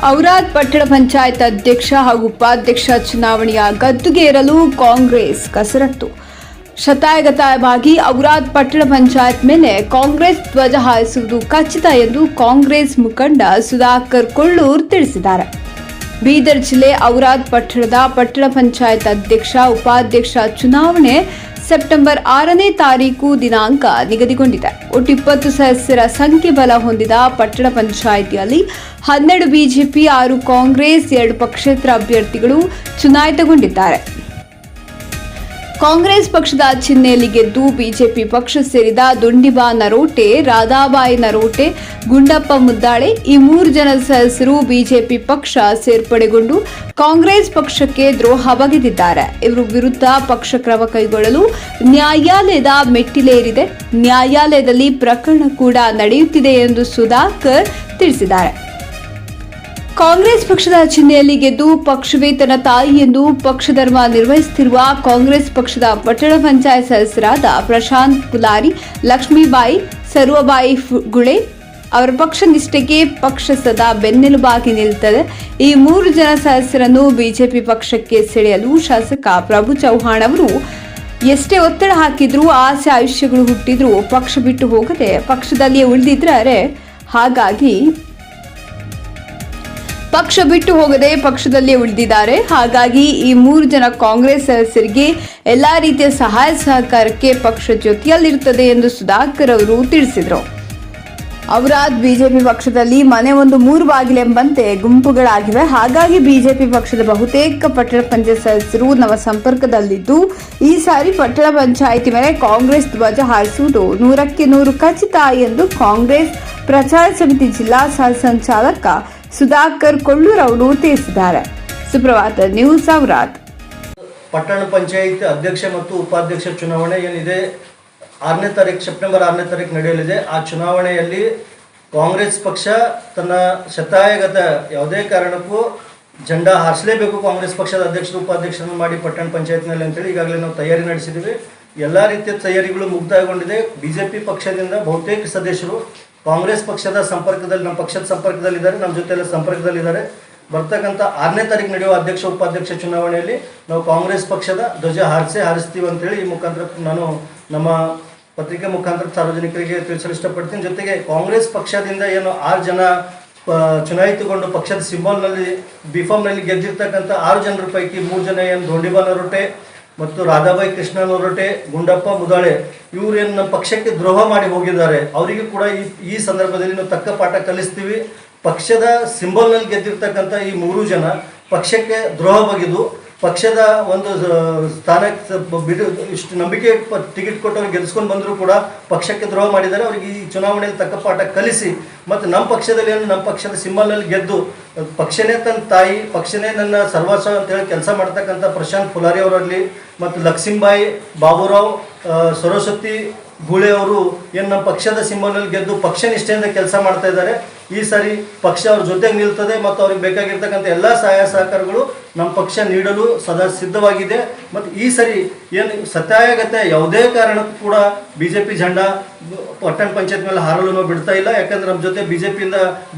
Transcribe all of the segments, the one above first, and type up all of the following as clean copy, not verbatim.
ಔರಾದ್ ಪಟ್ಟಣ ಪಂಚಾಯತ್ ಅಧ್ಯಕ್ಷ ಹಾಗೂ ಉಪಾಧ್ಯಕ್ಷ ಚುನಾವಣೆಯ ಗದ್ದುಗೇರಲು ಕಾಂಗ್ರೆಸ್ ಕಸರತ್ತು. ಶತಾಯಗತಾಯವಾಗಿ ಔರಾದ್ ಪಟ್ಟಣ ಪಂಚಾಯತ್ ಮೇಲೆ ಕಾಂಗ್ರೆಸ್ ಧ್ವಜ ಹಾರಿಸುವುದು ಖಚಿತ ಎಂದು ಕಾಂಗ್ರೆಸ್ ಮುಖಂಡ ಸುಧಾಕರ್ ಕೊಳ್ಳೂರ್ ತಿಳಿಸಿದ್ದಾರೆ. ಬೀದರ್ ಜಿಲ್ಲೆ ಔರಾದ್ ಪಟ್ಟಣದ ಪಟ್ಟಣ ಪಂಚಾಯತ್ ಅಧ್ಯಕ್ಷ ಉಪಾಧ್ಯಕ್ಷ ಚುನಾವಣೆ ಸೆಪ್ಟೆಂಬರ್ 6ನೇ ತಾರೀಕು ದಿನಾಂಕ ನಿಗದಿಗೊಂಡಿದೆ. ಒಟ್ಟು 20 ಸದಸ್ಯರ ಸಂಖ್ಯೆ ಬಲ ಹೊಂದಿದ ಪಟ್ಟಣ ಪಂಚಾಯಿತಿಯಲ್ಲಿ 12 ಬಿಜೆಪಿ, 6 ಕಾಂಗ್ರೆಸ್, 2 ಪಕ್ಷೇತರ ಅಭ್ಯರ್ಥಿಗಳು ಚುನಾಯಿತಗೊಂಡಿದ್ದಾರೆ. ಕಾಂಗ್ರೆಸ್ ಪಕ್ಷದ ಚಿಹ್ನೆಯಲ್ಲಿ ಗೆದ್ದು ಬಿಜೆಪಿ ಪಕ್ಷ ಸೇರಿದ ದುಂಡಿಬಾ ನರೋಟೆ, ರಾಧಾಬಾಯಿ ನರೋಟೆ, ಗುಂಡಪ್ಪ ಮುದ್ದಾಳೆ ಈ 3 ಜನ ಸದಸ್ಯರು ಬಿಜೆಪಿ ಪಕ್ಷ ಸೇರ್ಪಡೆಗೊಂಡು ಕಾಂಗ್ರೆಸ್ ಪಕ್ಷಕ್ಕೆ ದ್ರೋಹ ಬಗೆದಿದ್ದಾರೆ. ಇವರ ವಿರುದ್ಧ ಪಕ್ಷ ಕ್ರಮ ಕೈಗೊಳ್ಳಲು ನ್ಯಾಯಾಲಯದ ಮೆಟ್ಟಿಲೇರಿದೆ. ನ್ಯಾಯಾಲಯದಲ್ಲಿ ಪ್ರಕರಣ ಕೂಡ ನಡೆಯುತ್ತಿದೆ ಎಂದು ಸುಧಾಕರ್ ತಿಳಿಸಿದ್ದಾರೆ. ಕಾಂಗ್ರೆಸ್ ಪಕ್ಷದ ಚಿಹ್ನೆಯಲ್ಲಿ ಗೆದ್ದು ಪಕ್ಷವೇ ತನ್ನ ತಾಯಿ ಎಂದು ಪಕ್ಷಧರ್ಮ ನಿರ್ವಹಿಸುತ್ತಿರುವ ಕಾಂಗ್ರೆಸ್ ಪಕ್ಷದ ಪಟ್ಟಣ ಪಂಚಾಯತ್ ಸದಸ್ಯರಾದ ಪ್ರಶಾಂತ್ ಪುಲಾರಿ, ಲಕ್ಷ್ಮೀಬಾಯಿ, ಸರ್ವಬಾಯಿ ಗುಳೆ ಅವರ ಪಕ್ಷ ನಿಷ್ಠೆಗೆ ಪಕ್ಷ ಸದಾ ಬೆನ್ನೆಲುಬಾಗಿ ನಿಲ್ಲುತ್ತದೆ. ಈ 3 ಜನ ಸದಸ್ಯರನ್ನು ಬಿಜೆಪಿ ಪಕ್ಷಕ್ಕೆ ಸೆಳೆಯಲು ಶಾಸಕ ಪ್ರಭು ಚೌಹಾಣ್ ಅವರು ಎಷ್ಟೇ ಒತ್ತಡ ಹಾಕಿದ್ರೂ, ಆಸೆ ಆಯುಷ್ಯಗಳು ಹುಟ್ಟಿದ್ರೂ ಪಕ್ಷ ಬಿಟ್ಟು ಹೋಗದೆ ಪಕ್ಷದಲ್ಲಿಯೇ ಉಳಿದಿದ್ದಾರೆ. ಪಕ್ಷ ಬಿಟ್ಟು ಹೋಗದೆ ಪಕ್ಷದಲ್ಲೇ ಉಳಿದಿದ್ದಾರೆ. ಹಾಗಾಗಿ ಈ 3 ಜನ ಕಾಂಗ್ರೆಸ್ ಸದಸ್ಯರಿಗೆ ಎಲ್ಲಾ ರೀತಿಯ ಸಹಾಯ ಸಹಕಾರಕ್ಕೆ ಪಕ್ಷ ಜೊತೆಯಲ್ಲಿರುತ್ತದೆ ಎಂದು ಸುಧಾಕರ್ ಅವರು ತಿಳಿಸಿದರು. ಔರಾದ್ ಬಿಜೆಪಿ ಪಕ್ಷದಲ್ಲಿ ಮನೆ ಒಂದು 3 ಬಾಗಿಲೆಂಬಂತೆ ಗುಂಪುಗಳಾಗಿವೆ. ಹಾಗಾಗಿ ಬಿಜೆಪಿ ಪಕ್ಷದ ಬಹುತೇಕ ಪಟ್ಟಣ ಪಂಚಾಯತ್ ಸದಸ್ಯರು ನಮ್ಮ ಸಂಪರ್ಕದಲ್ಲಿದ್ದು, ಈ ಸಾರಿ ಪಟ್ಟಣ ಪಂಚಾಯಿತಿ ಮೇಲೆ ಕಾಂಗ್ರೆಸ್ ಧ್ವಜ ಹಾರಿಸುವುದು 100ಕ್ಕೆ 100 ಖಚಿತ ಎಂದು ಕಾಂಗ್ರೆಸ್ ಪ್ರಚಾರ ಸಮಿತಿ ಜಿಲ್ಲಾ ಸಹ ಸಂಚಾಲಕ ಸುಧಾಕರ್ ಕೊಳ್ಳೂರ್ ಅವರು ತಿಳಿಸಿದ್ದಾರೆ. ಸುಪ್ರಭಾತ ನ್ಯೂಸ್ ಔರಾದ್. ಪಟ್ಟಣ ಪಂಚಾಯತ್ ಅಧ್ಯಕ್ಷ ಮತ್ತು ಉಪಾಧ್ಯಕ್ಷ ಚುನಾವಣೆ ಏನಿದೆ ಸೆಪ್ಟೆಂಬರ್ 6ನೇ ತಾರೀಕು ನಡೆಯಲಿದೆ. ಆ ಚುನಾವಣೆಯಲ್ಲಿ ಕಾಂಗ್ರೆಸ್ ಪಕ್ಷ ತನ್ನ ಶತಾಯಗತ ಯಾವುದೇ ಕಾರಣಕ್ಕೂ ಜೆಂಡಾ ಹಾರಿಸಲೇಬೇಕು, ಕಾಂಗ್ರೆಸ್ ಪಕ್ಷದ ಅಧ್ಯಕ್ಷರು ಉಪಾಧ್ಯಕ್ಷರನ್ನು ಮಾಡಿ ಪಟ್ಟಣ ಪಂಚಾಯತ್ನಲ್ಲಿ ಅಂತೇಳಿ ಈಗಾಗಲೇ ನಾವು ತಯಾರಿ ನಡೆಸಿದ್ದೀವಿ. ಎಲ್ಲ ರೀತಿಯ ತಯಾರಿಗಳು ಮುಕ್ತಾಯಗೊಂಡಿದೆ. ಬಿಜೆಪಿ ಪಕ್ಷದಿಂದ ಬಹುತೇಕ ಸದಸ್ಯರು ಕಾಂಗ್ರೆಸ್ ಪಕ್ಷದ ಸಂಪರ್ಕದಲ್ಲಿ, ನಮ್ಮ ಪಕ್ಷದ ಸಂಪರ್ಕದಲ್ಲಿದ್ದಾರೆ, ನಮ್ಮ ಜೊತೆಲ್ಲ ಸಂಪರ್ಕದಲ್ಲಿದ್ದಾರೆ. ಬರ್ತಕ್ಕಂಥ 6ನೇ ತಾರೀಕು ನಡೆಯುವ ಅಧ್ಯಕ್ಷ ಉಪಾಧ್ಯಕ್ಷ ಚುನಾವಣೆಯಲ್ಲಿ ನಾವು ಕಾಂಗ್ರೆಸ್ ಪಕ್ಷದ ಧ್ವಜ ಹಾರಿಸ್ತೀವಿ ಅಂತೇಳಿ ಈ ಮುಖಾಂತರ ನಾನು ನಮ್ಮ ಪತ್ರಿಕೆ ಮುಖಾಂತರ ಸಾರ್ವಜನಿಕರಿಗೆ ತಿಳಿಸಲು ಇಷ್ಟಪಡ್ತೀನಿ. ಜೊತೆಗೆ ಕಾಂಗ್ರೆಸ್ ಪಕ್ಷದಿಂದ ಏನು 6 ಜನ ಚುನಾಯಿತಗೊಂಡು ಪಕ್ಷದ ಸಿಂಬಲ್ನಲ್ಲಿ ಬಿಫಾಮ್ನಲ್ಲಿ ಗೆದ್ದಿರ್ತಕ್ಕಂಥ 6 ಜನರ ಪೈಕಿ 3 ಜನ ಏನು ಧೋಂಡಿಬಾ ನರೋಟೆ ಮತ್ತು ರಾಧಾಬಾಯಿ ಕೃಷ್ಣ ನರೋಟೆ, ಗುಂಡಪ್ಪ ಮುದಾಳೆ ಇವರೇನು ನಮ್ಮ ಪಕ್ಷಕ್ಕೆ ದ್ರೋಹ ಮಾಡಿ ಹೋಗಿದ್ದಾರೆ. ಅವರಿಗೆ ಕೂಡ ಈ ಸಂದರ್ಭದಲ್ಲಿ ನಾವು ತಕ್ಕ ಪಾಠ ಕಲಿಸ್ತೀವಿ. ಪಕ್ಷದ ಸಿಂಬಲ್ನಲ್ಲಿ ಗೆದ್ದಿರ್ತಕ್ಕಂಥ ಈ 3 ಜನ ಪಕ್ಷಕ್ಕೆ ದ್ರೋಹ ಬಗೆದು ಪಕ್ಷದ ಒಂದು ಸ್ಥಾನಕ್ಕೆ ಬಿಡು ಇಷ್ಟು ನಂಬಿಕೆ ಟಿಕೆಟ್ ಕೊಟ್ಟವ್ರಿಗೆ ಗೆಲ್ಸ್ಕೊಂಡು ಬಂದರೂ ಕೂಡ ಪಕ್ಷಕ್ಕೆ ದ್ರೋಹ ಮಾಡಿದ್ದಾರೆ. ಅವರಿಗೆ ಈ ಚುನಾವಣೆಯಲ್ಲಿ ತಕ್ಕ ಪಾಠ ಕಲಿಸಿ ಮತ್ತು ನಮ್ಮ ಪಕ್ಷದಲ್ಲಿ ಏನು ನಮ್ಮ ಪಕ್ಷದ ಸಿಂಬಲ್ನಲ್ಲಿ ಗೆದ್ದು ಪಕ್ಷನೇ ತನ್ನ ತಾಯಿ, ಪಕ್ಷನೇ ನನ್ನ ಸರ್ವಸ್ವ ಅಂತೇಳಿ ಕೆಲಸ ಮಾಡ್ತಕ್ಕಂಥ ಪ್ರಶಾಂತ್ ಪುಲಾರಿ ಅವರಲ್ಲಿ ಮತ್ತು ಲಕ್ಷ್ಮೀಬಾಯಿ, ಬಾಬುರಾವ್, ಸರಸ್ವತಿ ಗುಳೆ ಅವರು ಏನು ನಮ್ಮ ಪಕ್ಷದ ಸಿಂಬಲ್ನಲ್ಲಿ ಗೆದ್ದು ಪಕ್ಷ ನಿಷ್ಠೆಯಿಂದ ಕೆಲಸ ಮಾಡ್ತಾ ಇದ್ದಾರೆ. ಈ ಸಾರಿ ಪಕ್ಷ ಅವ್ರ ಜೊತೆಗೆ ನಿಲ್ತದೆ ಮತ್ತು ಅವ್ರಿಗೆ ಬೇಕಾಗಿರ್ತಕ್ಕಂಥ ಎಲ್ಲ ಸಹಾಯ ಸಹಕಾರಗಳು ನಮ್ಮ ಪಕ್ಷ ನೀಡಲು ಸದಾ ಸಿದ್ಧವಾಗಿದೆ. ಮತ್ತು ಈ ಸರಿ ಏನು ಸತ್ಯಾಗತ ಯಾವುದೇ ಕಾರಣಕ್ಕೂ ಕೂಡ ಬಿಜೆಪಿ ಜೆಂಡಾ ಪಟ್ಟಣ ಪಂಚಾಯತ್ ಮೇಲೆ ಹಾರಲು ನಾವು ಬಿಡ್ತಾ ಇಲ್ಲ. ಯಾಕಂದ್ರೆ ನಮ್ಮ ಜೊತೆ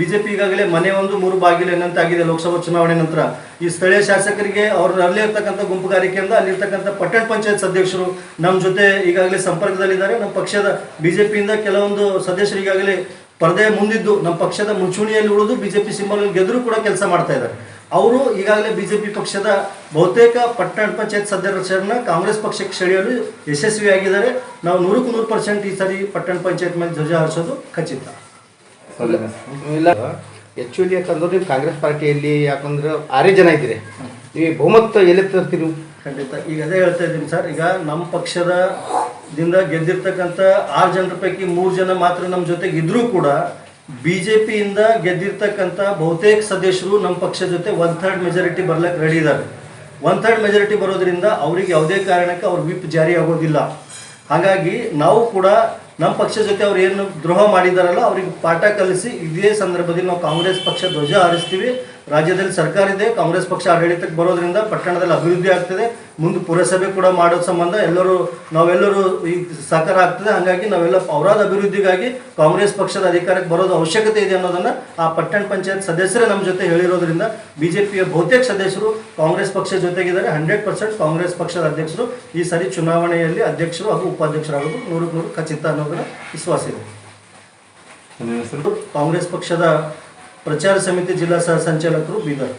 ಬಿಜೆಪಿ ಈಗಾಗಲೇ ಮನೆ ಒಂದು 3 ಬಾಗಿಲು ಏನಂತಾಗಿದೆ. ಲೋಕಸಭಾ ಚುನಾವಣೆ ನಂತರ ಈ ಸ್ಥಳೀಯ ಶಾಸಕರಿಗೆ ಅಲ್ಲೇ ಇರ್ತಕ್ಕಂಥ ಗುಂಪುಗಾರಿಕೆಯಿಂದ ಅಲ್ಲಿರ್ತಕ್ಕಂಥ ಪಟ್ಟಣ ಪಂಚಾಯತ್ ಸದಸ್ಯರು ನಮ್ಮ ಜೊತೆ ಈಗಾಗಲೇ ಸಂಪರ್ಕದಲ್ಲಿದ್ದಾರೆ. ನಮ್ಮ ಪಕ್ಷದ ಬಿಜೆಪಿಯಿಂದ ಕೆಲವೊಂದು ಸದಸ್ಯರು ಈಗಾಗಲೇ ಪರದೆ ಮುಂದಿದ್ದು ನಮ್ಮ ಪಕ್ಷದ ಮುಂಚೂಣಿಯಲ್ಲಿ ಉಳಿದು ಬಿಜೆಪಿ ಸಿಂಬಲ್ ಗೆದ್ದರೂ ಕೂಡ ಕೆಲಸ ಮಾಡ್ತಾ ಇದ್ದಾರೆ. ಅವರು ಈಗಾಗಲೇ ಬಿಜೆಪಿ ಪಕ್ಷದ ಬಹುತೇಕ ಪಟ್ಟಣ ಪಂಚಾಯತ್ ಸದಸ್ಯರನ್ನ ಕಾಂಗ್ರೆಸ್ ಪಕ್ಷಕ್ಕೆ ಸೆಳೆಯಲು ಯಶಸ್ವಿಯಾಗಿದ್ದಾರೆ. ನಾವು 100ಕ್ಕೆ 100% ಈ ಸಾರಿ ಪಟ್ಟಣ ಪಂಚಾಯತ್ ಮೇಲೆ ಧ್ವಜ ಹಾರಿಸೋದು ಖಚಿತ. ಆ್ಯಕ್ಚುಲಿ ಯಾಕಂದ್ರೆ ನೀವು ಕಾಂಗ್ರೆಸ್ ಪಾರ್ಟಿಯಲ್ಲಿ ಯಾಕಂದ್ರೆ 6 ಜನ ಇದ್ದೀರಿ, ನೀವು ಬಹುಮತ ಎಲ್ಲಿ ತರ್ತೀರಿ? ಖಂಡಿತ ಈಗ ಅದೇ ಹೇಳ್ತಾ ಇದ್ದೀನಿ ಸರ್. ಈಗ ನಮ್ಮ ಪಕ್ಷದಿಂದ ಗೆದ್ದಿರ್ತಕ್ಕಂಥ 6 ಜನರ ಪೈಕಿ 3 ಜನ ಮಾತ್ರ ನಮ್ಮ ಜೊತೆಗೆ ಇದ್ರೂ ಕೂಡ ಬಿಜೆಪಿಯಿಂದ ಗೆದ್ದಿರ್ತಕ್ಕಂಥ ಬಹುತೇಕ ಸದಸ್ಯರು ನಮ್ಮ ಪಕ್ಷ ಜೊತೆ 1/3 ಮೆಜಾರಿಟಿ ಬರ್ಲಿಕ್ಕೆ ರೆಡಿ ಇದ್ದಾರೆ. 1/3 ಮೆಜಾರಿಟಿ ಬರೋದ್ರಿಂದ ಅವ್ರಿಗೆ ಯಾವುದೇ ಕಾರಣಕ್ಕೆ ಅವ್ರ ವಿಪ್ ಜಾರಿ ಆಗೋದಿಲ್ಲ. ಹಾಗಾಗಿ ನಾವು ಕೂಡ ನಮ್ಮ ಪಕ್ಷ ಜೊತೆ ಅವ್ರು ಏನು ದ್ರೋಹ ಮಾಡಿದಾರಲ್ಲ ಅವ್ರಿಗೆ ಪಾಠ ಕಲಿಸಿ ಇದೇ ಸಂದರ್ಭದಲ್ಲಿ ನಾವು ಕಾಂಗ್ರೆಸ್ ಪಕ್ಷ ಧ್ವಜ ಹಾರಿಸ್ತೀವಿ ರಾಜ್ಯದಲ್ಲಿ ಸರ್ಕಾರ ಇದೆ, ಕಾಂಗ್ರೆಸ್ ಪಕ್ಷ ಆಡಳಿತಕ್ಕೆ ಬರೋದ್ರಿಂದ ಪಟ್ಟಣದಲ್ಲಿ ಅಭಿವೃದ್ಧಿ ಆಗ್ತದೆ. ಮುಂದೆ ಪುರಸಭೆ ಕೂಡ ಮಾಡೋ ಸಂಬಂಧ ನಾವೆಲ್ಲರೂ ಈಗ ಸಹಕಾರ ಆಗ್ತದೆ. ಹಾಗಾಗಿ ನಾವೆಲ್ಲ ಅವರಾದ ಅಭಿವೃದ್ಧಿಗಾಗಿ ಕಾಂಗ್ರೆಸ್ ಪಕ್ಷದ ಅಧಿಕಾರಕ್ಕೆ ಬರೋದು ಅವಶ್ಯಕತೆ ಇದೆ ಅನ್ನೋದನ್ನು ಆ ಪಟ್ಟಣ ಪಂಚಾಯತ್ ಸದಸ್ಯರೇ ನಮ್ಮ ಜೊತೆ ಹೇಳಿರೋದ್ರಿಂದ ಬಿಜೆಪಿಯ ಬಹುತೇಕ ಸದಸ್ಯರು ಕಾಂಗ್ರೆಸ್ ಪಕ್ಷ ಜೊತೆಗಿದ್ದಾರೆ. 100% ಕಾಂಗ್ರೆಸ್ ಪಕ್ಷದ ಅಧ್ಯಕ್ಷರು ಈ ಸಾರಿ ಚುನಾವಣೆಯಲ್ಲಿ ಅಧ್ಯಕ್ಷರು ಹಾಗೂ ಉಪಾಧ್ಯಕ್ಷರಾಗೋದು 100% ಖಚಿತ ಅನ್ನೋದರ ವಿಶ್ವಾಸ ಇದೆ. ಕಾಂಗ್ರೆಸ್ ಪಕ್ಷದ ಪ್ರಚಾರ ಸಮಿತಿ ಜಿಲ್ಲಾ ಸಹ ಸಂಚಾಲಕರು ಬೀದರ್.